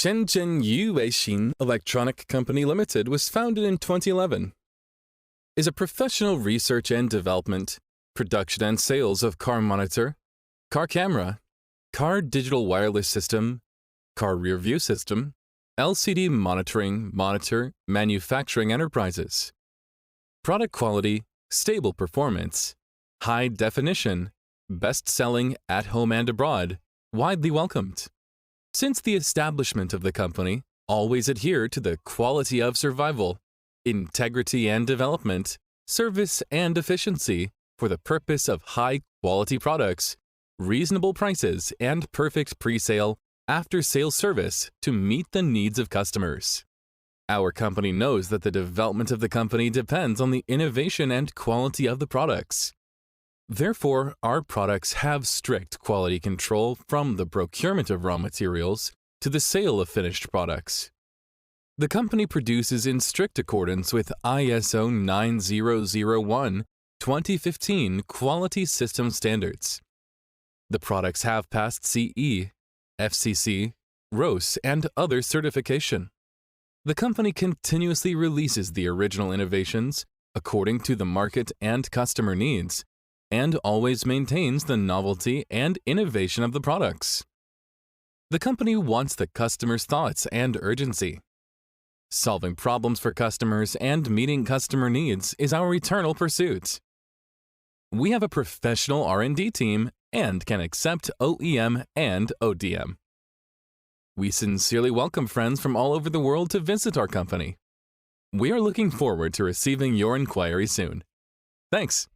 Shenzhen Yuweixin Electronic Company Limited was founded in 2011. Is a professional research and development, production and sales of car monitor, car camera, car digital wireless system, car rear view system, LCD monitoring, monitor, manufacturing enterprises. Product quality, stable performance, high definition, best-selling at home and abroad, widely welcomed. Since the establishment of the company, always adhere to the quality of survival, integrity and development, service and efficiency for the purpose of high-quality products, reasonable prices, and perfect pre-sale, after-sales service to meet the needs of customers. Our company knows that the development of the company depends on the innovation and quality of the products. Therefore, our products have strict quality control from the procurement of raw materials to the sale of finished products. The company produces in strict accordance with ISO 9001:2015 quality system standards. The products have passed CE, FCC, RoHS, and other certification. The company continuously releases the original innovations according to the market and customer needs, and always maintains the novelty and innovation of the products. The company wants the customer's thoughts and urgency. Solving problems for customers and meeting customer needs is our eternal pursuit. We have a professional R&D team and can accept OEM and ODM. We sincerely welcome friends from all over the world to visit our company. We are looking forward to receiving your inquiry soon. Thanks.